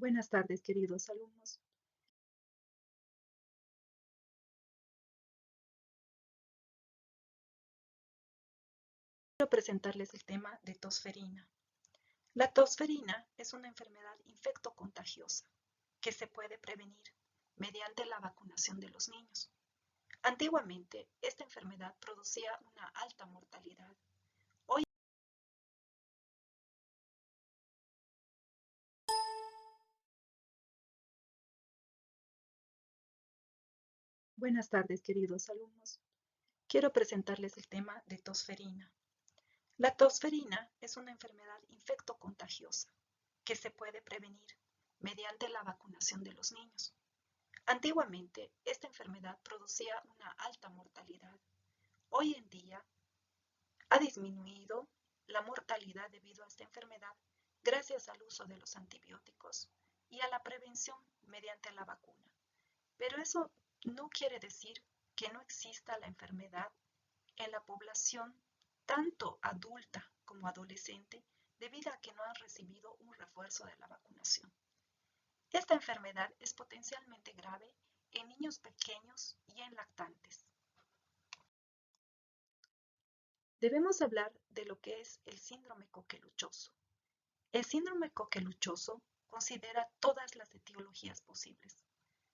Buenas tardes, queridos alumnos. Quiero presentarles el tema de tosferina. La tosferina es una enfermedad infectocontagiosa que se puede prevenir mediante la vacunación de los niños. Antiguamente, esta enfermedad producía una alta mortalidad. Hoy, buenas tardes, queridos alumnos. Quiero presentarles el tema de tosferina. La tosferina es una enfermedad infectocontagiosa que se puede prevenir mediante la vacunación de los niños. Antiguamente, esta enfermedad producía una alta mortalidad. Hoy en día ha disminuido la mortalidad debido a esta enfermedad gracias al uso de los antibióticos y a la prevención mediante la vacuna. Pero eso no quiere decir que no exista la enfermedad en la población tanto adulta como adolescente debido a que no han recibido un refuerzo de la vacunación. Esta enfermedad es potencialmente grave en niños pequeños y en lactantes. Debemos hablar de lo que es el síndrome coqueluchoso. El síndrome coqueluchoso considera todas las etiologías posibles: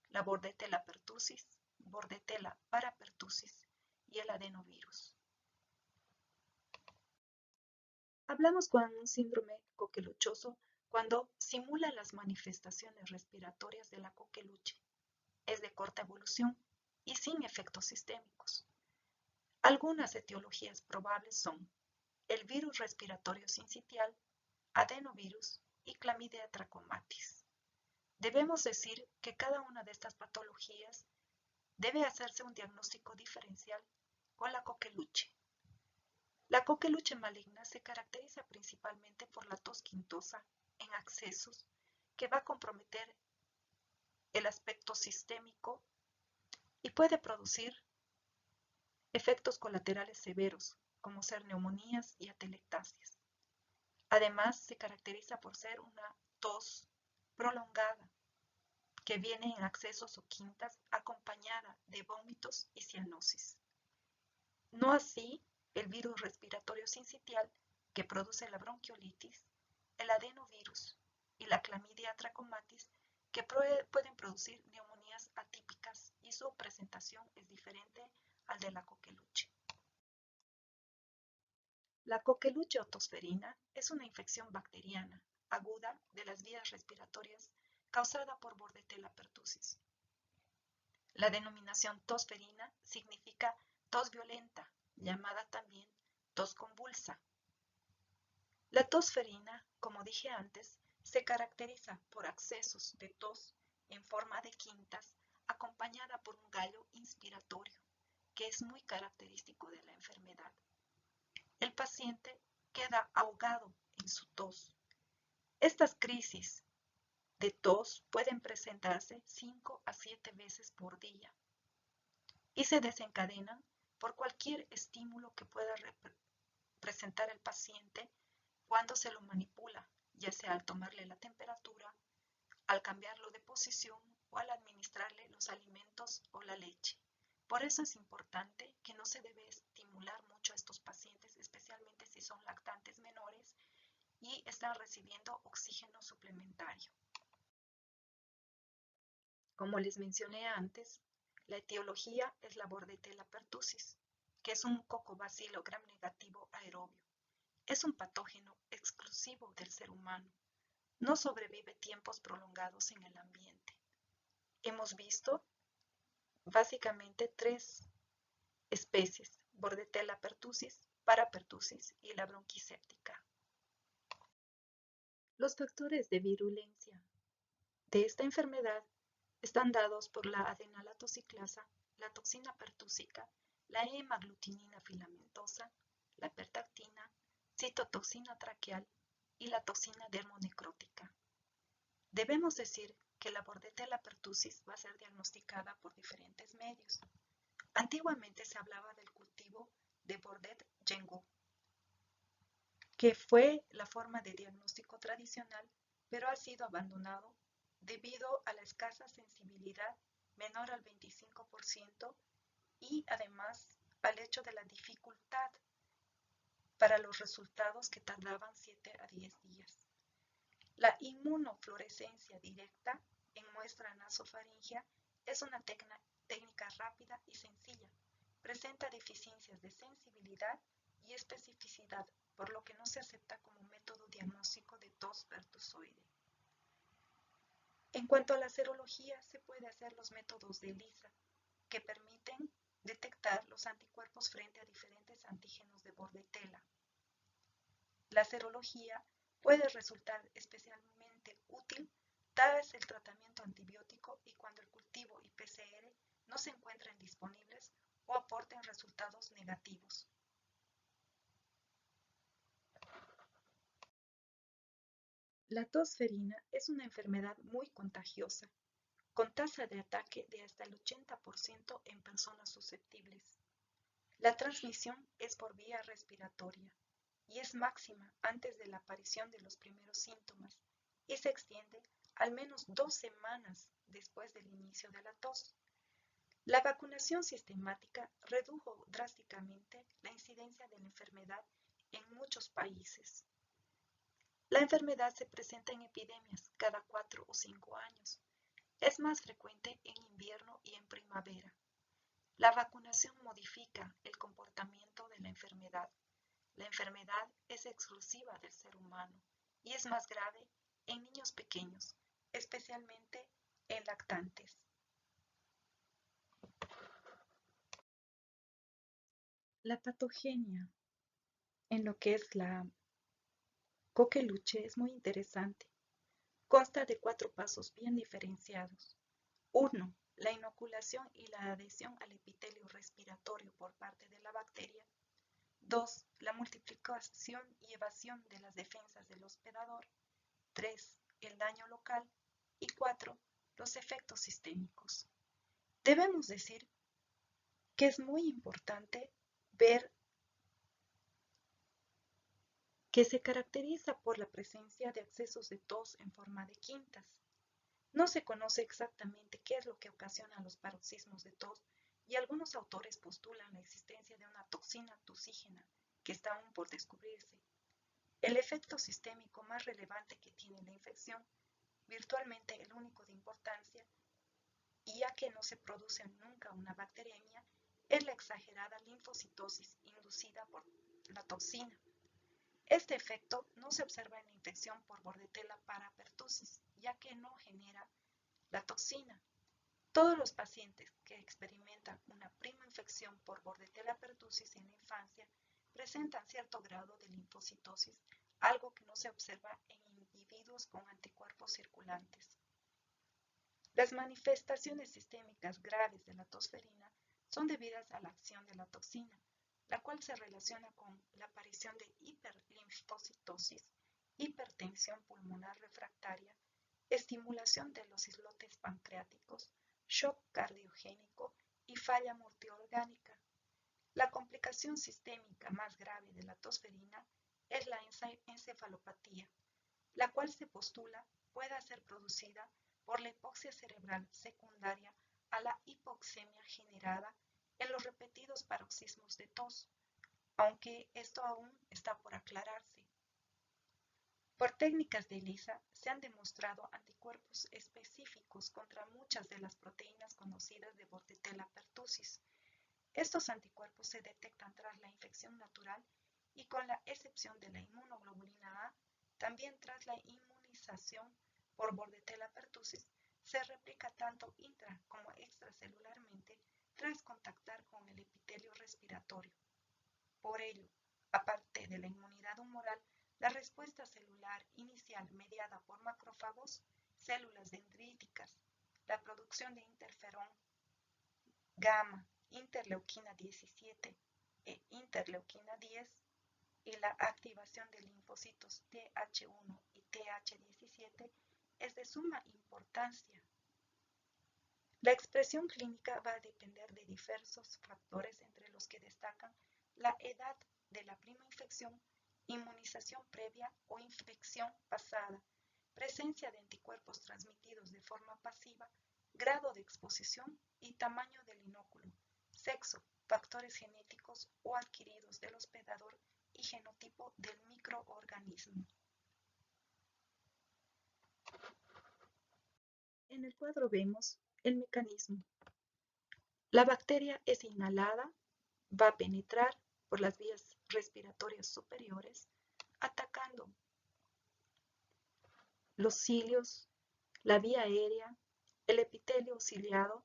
la Bordetella pertussis, Bordetella parapertussis y el adenovirus. Hablamos con un síndrome coqueluchoso cuando simula las manifestaciones respiratorias de la coqueluche. Es de corta evolución y sin efectos sistémicos. Algunas etiologías probables son el virus respiratorio sincitial, adenovirus y clamidia trachomatis. Debemos decir que cada una de estas patologías debe hacerse un diagnóstico diferencial con la coqueluche. La coqueluche maligna se caracteriza principalmente por la tos quintosa en accesos que va a comprometer el aspecto sistémico y puede producir efectos colaterales severos, como ser neumonías y atelectasias. Además, se caracteriza por ser una tos prolongada, que viene en accesos o quintas acompañada de vómitos y cianosis. No así el virus respiratorio sincitial, que produce la bronquiolitis, el adenovirus y la clamidia trachomatis, que pueden producir neumonías atípicas y su presentación es diferente al de la coqueluche. La coqueluche o tosferina es una infección bacteriana aguda de las vías respiratorias causada por Bordetella pertussis. La denominación tosferina significa tos violenta, llamada también tos convulsa. La tosferina, como dije antes, se caracteriza por accesos de tos en forma de quintas acompañada por un gallo inspiratorio, que es muy característico de la enfermedad. El paciente queda ahogado en su tos. Estas crisis de tos pueden presentarse 5 a 7 veces por día y se desencadenan por cualquier estímulo que pueda presentar el paciente cuando se lo manipula, ya sea al tomarle la temperatura, al cambiarlo de posición o al administrarle los alimentos o la leche. Por eso es importante que no se debe estimular mucho a estos pacientes, especialmente si son lactantes menores y están recibiendo oxígeno suplementario. Como les mencioné antes, la etiología es la Bordetella pertussis, que es un cocobacilo gram negativo aerobio. Es un patógeno exclusivo del ser humano. No sobrevive tiempos prolongados en el ambiente. Hemos visto básicamente 3 especies: Bordetella pertussis, parapertussis y la bronquicéptica. Los factores de virulencia de esta enfermedad están dados por la adenalatociclasa, la toxina pertúsica, la hemaglutinina filamentosa, la pertactina, citotoxina traqueal y la toxina dermonecrótica. Debemos decir que la Bordetella pertussis va a ser diagnosticada por diferentes medios. Antiguamente se hablaba del cultivo de Bordet-Gengoux, que fue la forma de diagnóstico tradicional, pero ha sido abandonado debido a la escasa sensibilidad menor al 25% y además al hecho de la dificultad para los resultados que tardaban 7 a 10 días. La inmunofluorescencia directa en muestra nasofaringea es una técnica rápida y sencilla. Presenta deficiencias de sensibilidad y especificidad, por lo que no se acepta como método diagnóstico de tos pertusoide. En cuanto a la serología, se puede hacer los métodos de ELISA, que permiten detectar los anticuerpos frente a diferentes antígenos de Bordetella. La serología puede resultar especialmente útil tras el tratamiento antibiótico y cuando el cultivo y PCR no se encuentren disponibles o aporten resultados negativos. La tos ferina es una enfermedad muy contagiosa, con tasa de ataque de hasta el 80% en personas susceptibles. La transmisión es por vía respiratoria y es máxima antes de la aparición de los primeros síntomas y se extiende al menos 2 semanas después del inicio de la tos. La vacunación sistemática redujo drásticamente la incidencia de la enfermedad en muchos países. La enfermedad se presenta en epidemias cada 4 o 5 años. Es más frecuente en invierno y en primavera. La vacunación modifica el comportamiento de la enfermedad. La enfermedad es exclusiva del ser humano y es más grave en niños pequeños, especialmente en lactantes. La patogenia en lo que es la coqueluche es muy interesante. Consta de 4 pasos bien diferenciados. 1. La inoculación y la adhesión al epitelio respiratorio por parte de la bacteria. 2. La multiplicación y evasión de las defensas del hospedador. 3. El daño local. Y 4. Los efectos sistémicos. Debemos decir que es muy importante ver que se caracteriza por la presencia de accesos de tos en forma de quintas. No se conoce exactamente qué es lo que ocasiona los paroxismos de tos y algunos autores postulan la existencia de una toxina tusígena que está aún por descubrirse. El efecto sistémico más relevante que tiene la infección, virtualmente el único de importancia, y ya que no se produce nunca una bacteriemia, es la exagerada linfocitosis inducida por la toxina. Este efecto no se observa en la infección por Bordetella parapertussis, ya que no genera la toxina. Todos los pacientes que experimentan una prima infección por Bordetella pertussis en la infancia presentan cierto grado de linfocitosis, algo que no se observa en individuos con anticuerpos circulantes. Las manifestaciones sistémicas graves de la tos ferina son debidas a la acción de la toxina, la cual se relaciona con la aparición de hiperlinfocitosis, hipertensión pulmonar refractaria, estimulación de los islotes pancreáticos, shock cardiogénico y falla multiorgánica. La complicación sistémica más grave de la tos ferina es la encefalopatía, la cual se postula pueda ser producida por la hipoxia cerebral secundaria a la hipoxemia generada en los repetidos paroxismos de tos, aunque esto aún está por aclararse. Por técnicas de ELISA se han demostrado anticuerpos específicos contra muchas de las proteínas conocidas de Bordetella pertussis. Estos anticuerpos se detectan tras la infección natural y con la excepción de la inmunoglobulina A, también tras la inmunización por Bordetella pertussis, se replica tanto intra como extracelularmente tras contactar con el epitelio respiratorio. Por ello, aparte de la inmunidad humoral, la respuesta celular inicial mediada por macrófagos, células dendríticas, la producción de interferón gamma, interleuquina 17 e interleuquina 10 y la activación de linfocitos Th1 y Th17 es de suma importancia. La expresión clínica va a depender de diversos factores entre los que destacan la edad de la prima infección, inmunización previa o infección pasada, presencia de anticuerpos transmitidos de forma pasiva, grado de exposición y tamaño del inóculo, sexo, factores genéticos o adquiridos del hospedador y genotipo del microorganismo. En el cuadro vemos el mecanismo. La bacteria es inhalada, va a penetrar por las vías respiratorias superiores, atacando los cilios, la vía aérea, el epitelio ciliado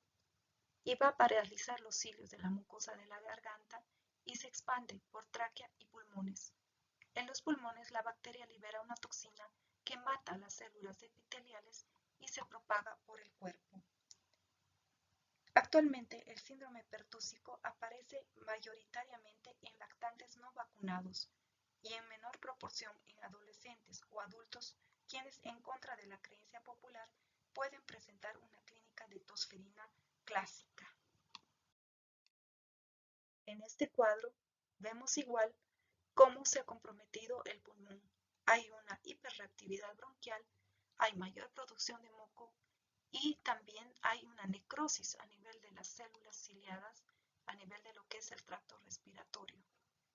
y va a paralizar los cilios de la mucosa de la garganta y se expande por tráquea y pulmones. En los pulmones la bacteria libera una toxina que mata las células epiteliales y se propaga por el cuerpo. Actualmente el síndrome pertussis aparece mayoritariamente en lactantes no vacunados y en menor proporción en adolescentes o adultos quienes, en contra de la creencia popular, pueden presentar una clínica de tosferina clásica. En este cuadro vemos igual cómo se ha comprometido el pulmón. Hay una hiperreactividad bronquial, hay mayor producción de moco y también hay una necrosis a nivel de las células ciliadas, a nivel de lo que es el tracto respiratorio.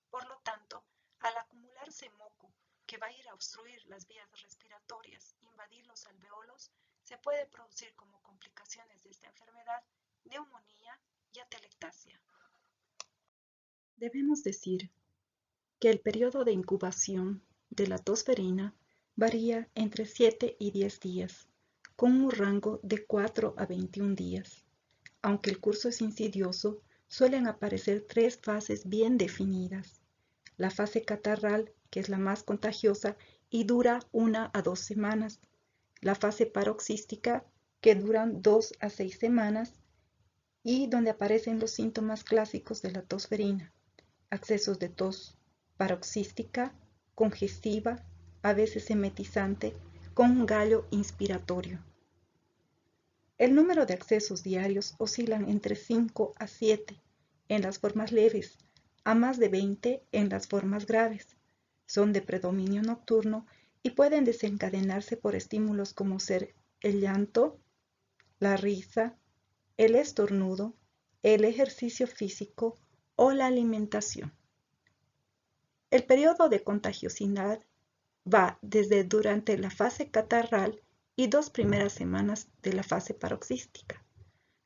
Por lo tanto, al acumularse moco que va a ir a obstruir las vías respiratorias, invadir los alveolos, se puede producir como complicaciones de esta enfermedad neumonía y atelectasia. Debemos decir que el periodo de incubación de la tosferina varía entre 7 y 10 días, con un rango de 4 a 21 días. Aunque el curso es insidioso, suelen aparecer 3 fases bien definidas. La fase catarral, que es la más contagiosa y dura 1 a 2 semanas. La fase paroxística, que duran 2 a 6 semanas y donde aparecen los síntomas clásicos de la tosferina. Accesos de tos paroxística, congestiva, a veces emetizante, con un gallo inspiratorio. El número de accesos diarios oscilan entre 5 a 7 en las formas leves, a más de 20 en las formas graves. Son de predominio nocturno y pueden desencadenarse por estímulos como ser el llanto, la risa, el estornudo, el ejercicio físico o la alimentación. El periodo de contagiosidad va desde durante la fase catarral y 2 primeras semanas de la fase paroxística.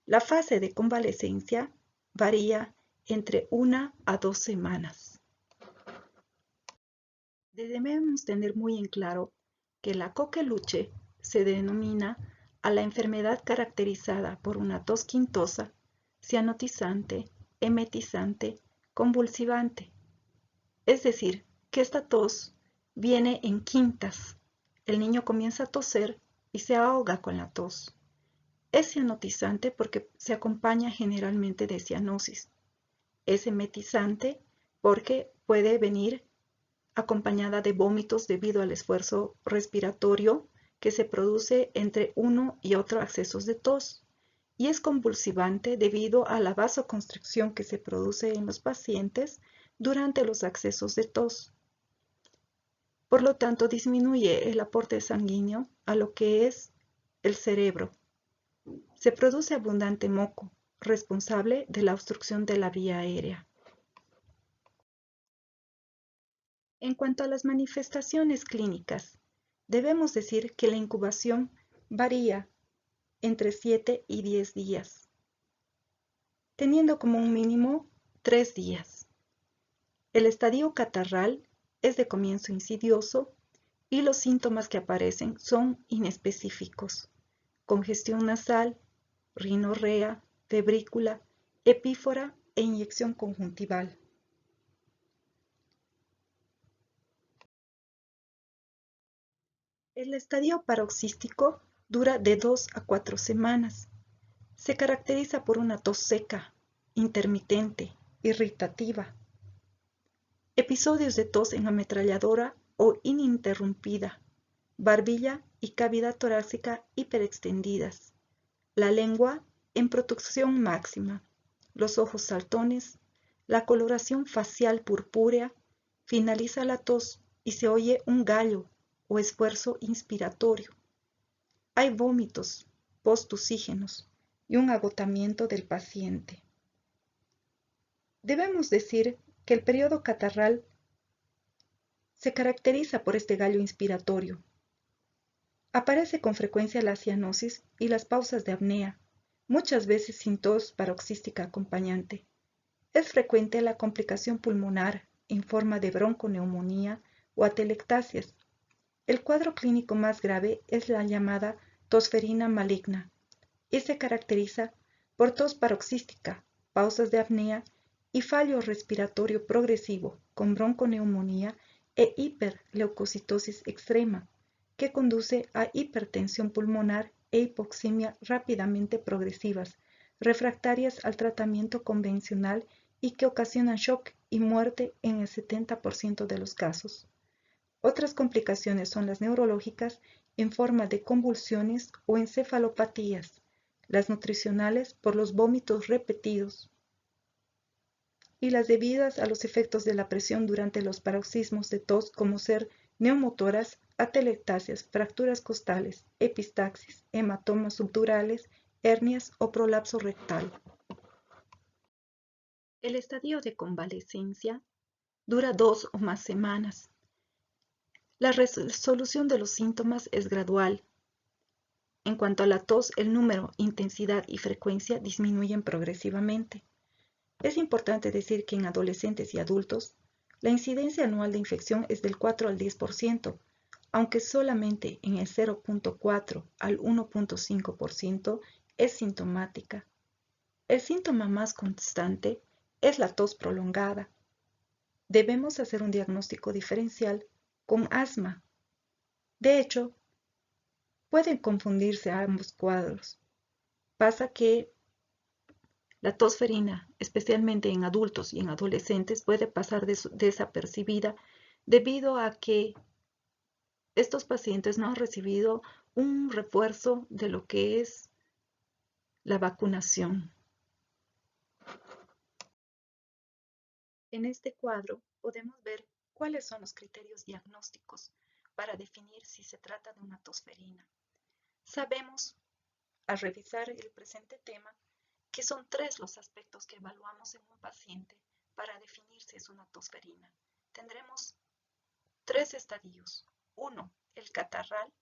La fase de convalecencia varía entre 1 a 2 semanas. Debemos tener muy en claro que la coqueluche se denomina a la enfermedad caracterizada por una tos quintosa, cianotizante, emetizante, convulsivante. Es decir, que esta tos viene en quintas. El niño comienza a toser y se ahoga con la tos. Es cianotizante porque se acompaña generalmente de cianosis. Es emetizante porque puede venir acompañada de vómitos debido al esfuerzo respiratorio que se produce entre uno y otro accesos de tos. Y es convulsivante debido a la vasoconstricción que se produce en los pacientes durante los accesos de tos. Por lo tanto, disminuye el aporte sanguíneo a lo que es el cerebro. Se produce abundante moco, responsable de la obstrucción de la vía aérea. En cuanto a las manifestaciones clínicas, debemos decir que la incubación varía entre 7 y 10 días, teniendo como un mínimo 3 días. El estadio catarral es de comienzo insidioso y los síntomas que aparecen son inespecíficos: congestión nasal, rinorrea, febrícula, epífora e inyección conjuntival. El estadio paroxístico dura de 2 a 4 semanas. Se caracteriza por una tos seca, intermitente, irritativa, episodios de tos en ametralladora o ininterrumpida, barbilla y cavidad torácica hiperextendidas, la lengua en protrusión máxima, los ojos saltones, la coloración facial purpúrea, finaliza la tos y se oye un gallo o esfuerzo inspiratorio. Hay vómitos postusígenos y un agotamiento del paciente. Debemos decir que el periodo catarral se caracteriza por este gallo inspiratorio. Aparece con frecuencia la cianosis y las pausas de apnea, muchas veces sin tos paroxística acompañante. Es frecuente la complicación pulmonar en forma de bronconeumonía o atelectasias. El cuadro clínico más grave es la llamada tosferina maligna y se caracteriza por tos paroxística, pausas de apnea y fallo respiratorio progresivo con bronconeumonía e hiperleucocitosis extrema, que conduce a hipertensión pulmonar e hipoxemia rápidamente progresivas, refractarias al tratamiento convencional y que ocasionan shock y muerte en el 70% de los casos. Otras complicaciones son las neurológicas en forma de convulsiones o encefalopatías, las nutricionales por los vómitos repetidos y las debidas a los efectos de la presión durante los paroxismos de tos como ser neumotoras, atelectasias, fracturas costales, epistaxis, hematomas subdurales, hernias o prolapso rectal. El estadio de convalecencia dura 2 o más semanas. La resolución de los síntomas es gradual. En cuanto a la tos, el número, intensidad y frecuencia disminuyen progresivamente. Es importante decir que en adolescentes y adultos, la incidencia anual de infección es del 4 al 10%, aunque solamente en el 0.4 al 1.5% es sintomática. El síntoma más constante es la tos prolongada. Debemos hacer un diagnóstico diferencial con asma. De hecho, pueden confundirse ambos cuadros. Pasa que la tosferina, especialmente en adultos y en adolescentes, puede pasar desapercibida debido a que estos pacientes no han recibido un refuerzo de lo que es la vacunación. En este cuadro podemos ver cuáles son los criterios diagnósticos para definir si se trata de una tosferina. Sabemos, al revisar el presente tema, que son 3 los aspectos que evaluamos en un paciente para definir si es una tosferina. Tendremos 3 estadios. 1, el catarral.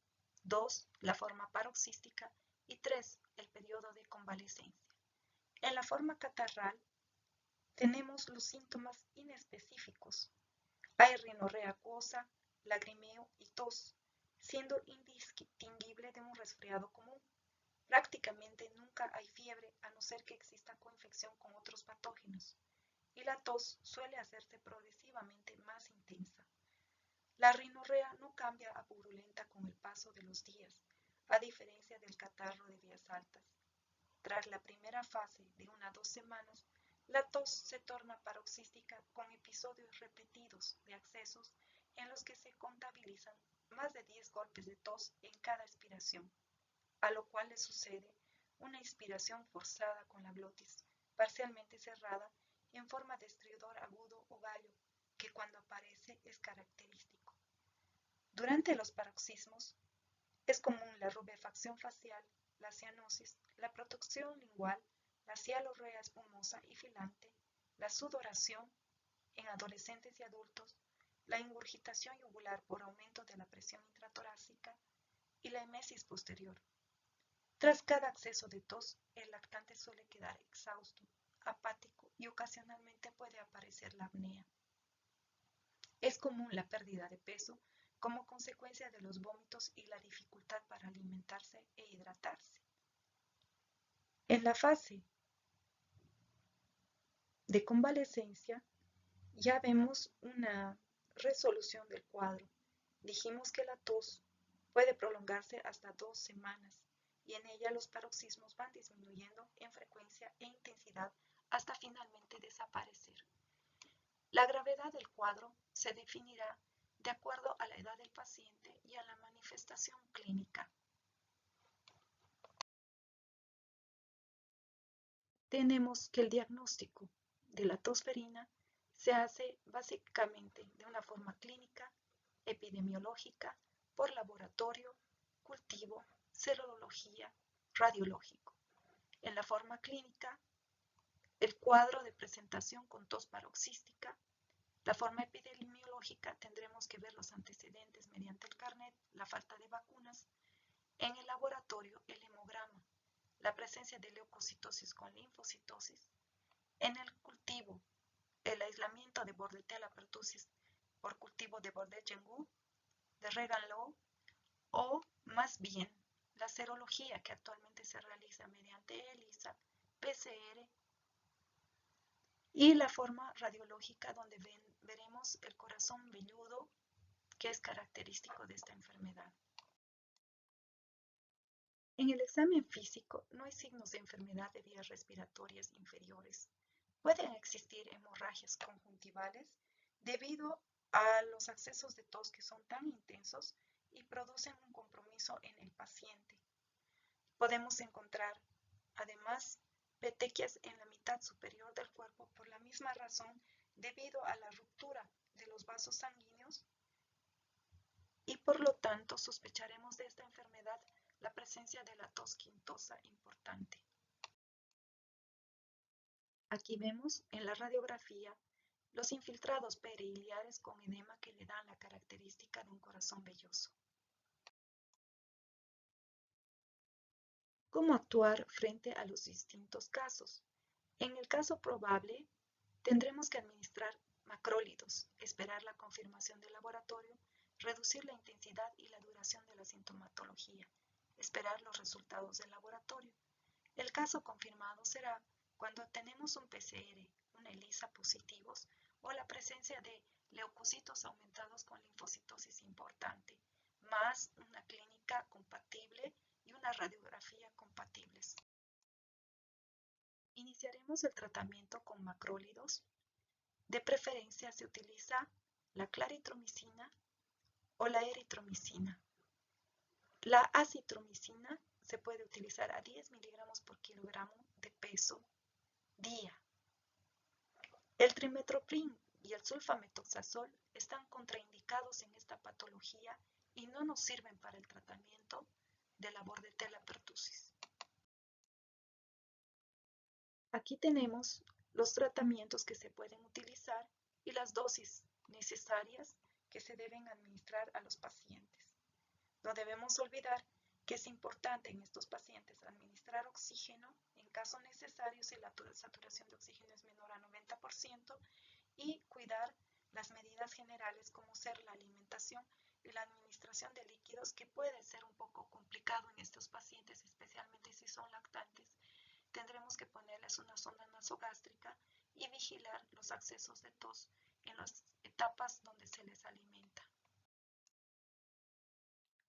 2, la forma paroxística. Y 3, el periodo de convalecencia. En la forma catarral tenemos los síntomas inespecíficos. Hay rinorrea acuosa, lagrimeo y tos, siendo indistinguible de un resfriado común. Prácticamente nunca hay fiebre a no ser que exista coinfección con otros patógenos, y la tos suele hacerse progresivamente más intensa. La rinorrea no cambia a purulenta con el paso de los días, a diferencia del catarro de vías altas. Tras la primera fase de 1 a 2 semanas, la tos se torna paroxística con episodios repetidos de accesos en los que se contabilizan más de 10 golpes de tos en cada expiración, a lo cual le sucede una inspiración forzada con la glotis parcialmente cerrada en forma de estridor agudo o gallo, que cuando aparece es característico. Durante los paroxismos es común la rubefacción facial, la cianosis, la protrusión lingual, la cialorrea espumosa y filante, la sudoración en adolescentes y adultos, la ingurgitación yugular por aumento de la presión intratorácica y la emesis posterior. Tras cada acceso de tos, el lactante suele quedar exhausto, apático y ocasionalmente puede aparecer la apnea. Es común la pérdida de peso como consecuencia de los vómitos y la dificultad para alimentarse e hidratarse. En la fase de convalecencia ya vemos una resolución del cuadro. Dijimos que la tos puede prolongarse hasta 2 semanas y en ella los paroxismos van disminuyendo en frecuencia e intensidad hasta finalmente desaparecer. La gravedad del cuadro se definirá de acuerdo a la edad del paciente y a la manifestación clínica. Tenemos que el diagnóstico de la tosferina se hace básicamente de una forma clínica, epidemiológica, por laboratorio, cultivo, serología, radiológico. En la forma clínica, el cuadro de presentación con tos paroxística. La forma epidemiológica tendremos que ver los antecedentes mediante el carnet, la falta de vacunas. En el laboratorio, el hemograma, la presencia de leucocitosis con linfocitosis. En el cultivo, el aislamiento de Bordetella pertussis por cultivo de Bordet-Gengoux, de Regan-Low, o más bien la serología que actualmente se realiza mediante ELISA, PCR y la forma radiológica donde veremos el corazón velludo que es característico de esta enfermedad. En el examen físico no hay signos de enfermedad de vías respiratorias inferiores. Pueden existir hemorragias conjuntivales debido a los accesos de tos que son tan intensos y producen un compromiso en el paciente. Podemos encontrar, además, petequias en la mitad superior del cuerpo por la misma razón debido a la ruptura de los vasos sanguíneos y por lo tanto sospecharemos de esta enfermedad la presencia de la tos quintosa importante. Aquí vemos en la radiografía los infiltrados periliares con edema que le dan la característica de un corazón velloso. ¿Cómo actuar frente a los distintos casos? En el caso probable, tendremos que administrar macrólidos, esperar la confirmación del laboratorio, reducir la intensidad y la duración de la sintomatología, esperar los resultados del laboratorio. El caso confirmado será cuando tenemos un PCR, una ELISA positivos o la presencia de leucocitos aumentados con linfocitosis importante, más una clínica compatible y una radiografía compatibles. Iniciaremos el tratamiento con macrólidos. De preferencia se utiliza la claritromicina o la eritromicina. La acitromicina se puede utilizar a 10 miligramos por kilogramo de peso día. El trimethoprim y el sulfamethoxazol están contraindicados en esta patología y no nos sirven para el tratamiento de la Bordetella pertussis. Aquí tenemos los tratamientos que se pueden utilizar y las dosis necesarias que se deben administrar a los pacientes. No debemos olvidar que es importante en estos pacientes administrar oxígeno en caso necesario si la saturación de oxígeno es menor a 90% y cuidar las medidas generales como ser la alimentación y la administración de líquidos, que puede ser un poco complicado en estos pacientes, especialmente si son lactantes. Tendremos que ponerles una sonda nasogástrica y vigilar los accesos de tos en las etapas donde se les alimenta.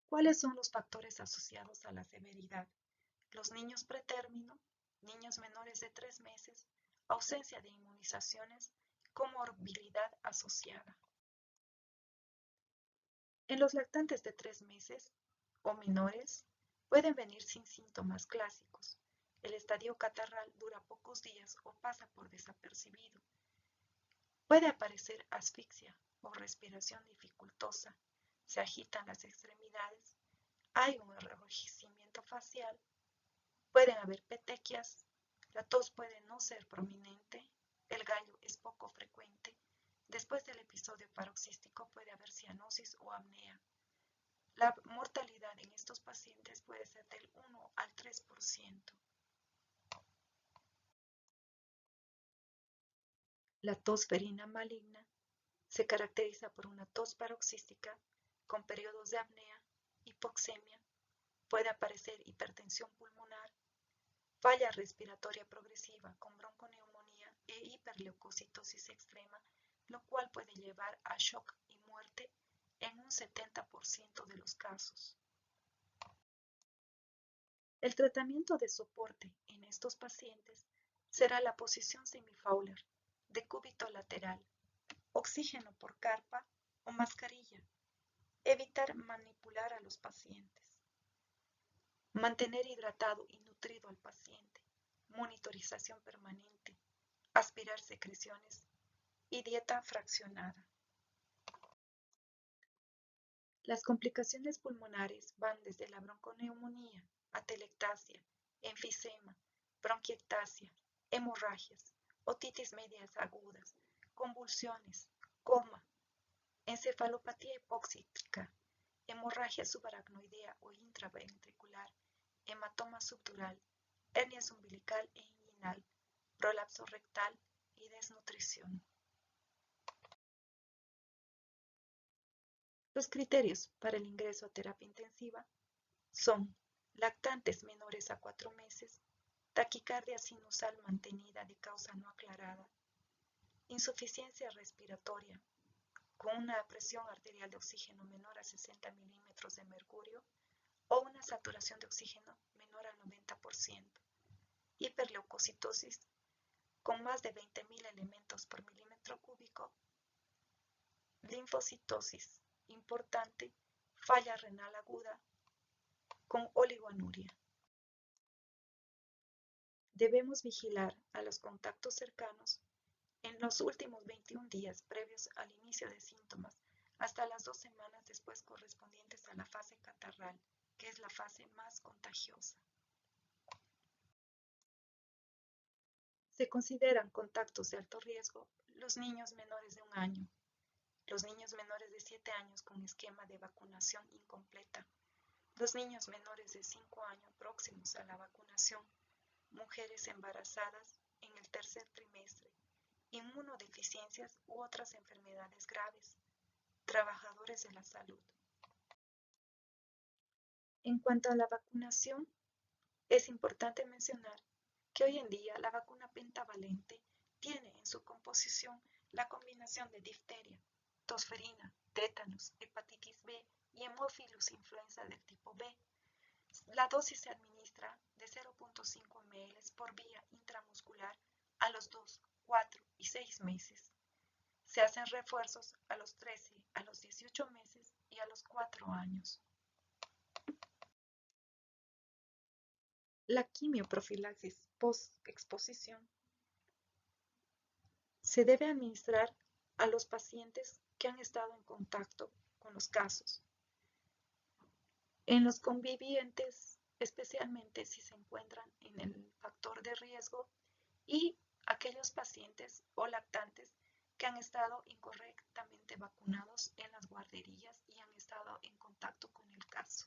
¿Cuáles son los factores asociados a la severidad? Los niños pretérmino, niños menores de 3 meses, ausencia de inmunizaciones, comorbilidad asociada. En los lactantes de 3 meses o menores pueden venir sin síntomas clásicos. El estadio catarral dura pocos días o pasa por desapercibido. Puede aparecer asfixia o respiración dificultosa. Se agitan las extremidades. Hay un enrojecimiento facial. Pueden haber petequias. La tos puede no ser prominente. El gallo es poco frecuente. Después del episodio paroxístico puede haber cianosis o apnea. La mortalidad en estos pacientes puede ser del 1 al 3%. La tos ferina maligna se caracteriza por una tos paroxística con periodos de apnea, hipoxemia, puede aparecer hipertensión pulmonar, falla respiratoria progresiva con bronconeumonía e hiperleucocitosis extrema, lo cual puede llevar a shock y muerte en un 70% de los casos. El tratamiento de soporte en estos pacientes será la posición semi-Fowler, decúbito lateral, oxígeno por carpa o mascarilla, evitar manipular a los pacientes, mantener hidratado y nutrido al paciente, monitorización permanente, aspirar secreciones y dieta fraccionada. Las complicaciones pulmonares van desde la bronconeumonía, atelectasia, enfisema, bronquiectasia, hemorragias, otitis medias agudas, convulsiones, coma, encefalopatía hipóxica, hemorragia subaracnoidea o intraventricular, hematoma subdural, hernias umbilical e inguinal, prolapso rectal y desnutrición. Los criterios para el ingreso a terapia intensiva son lactantes menores a 4 meses, taquicardia sinusal mantenida de causa no aclarada, insuficiencia respiratoria con una presión arterial de oxígeno menor a 60 milímetros de mercurio o una saturación de oxígeno menor al 90%, hiperleucocitosis con más de 20.000 elementos por milímetro cúbico, linfocitosis importante, falla renal aguda con oligoanuria. Debemos vigilar a los contactos cercanos en los últimos 21 días previos al inicio de síntomas hasta las 2 semanas después correspondientes a la fase catarral, que es la fase más contagiosa. Se consideran contactos de alto riesgo los niños menores de 1 año, los niños menores de 7 años con esquema de vacunación incompleta, los niños menores de 5 años próximos a la vacunación, mujeres embarazadas en el tercer trimestre, inmunodeficiencias u otras enfermedades graves, trabajadores de la salud. En cuanto a la vacunación, es importante mencionar que hoy en día la vacuna pentavalente tiene en su composición la combinación de difteria, tosferina, tétanos, hepatitis B y hemófilus influenza del tipo B. La dosis se administra de 0.5 ml por vía intramuscular a los 2, 4 y 6 meses. Se hacen refuerzos a los 13, a los 18 meses y a los 4 años. La quimioprofilaxis post-exposición se debe administrar a los pacientes que han estado en contacto con los casos. En los convivientes, especialmente si se encuentran en el factor de riesgo, y aquellos pacientes o lactantes que han estado incorrectamente vacunados en las guarderías y han estado en contacto con el caso.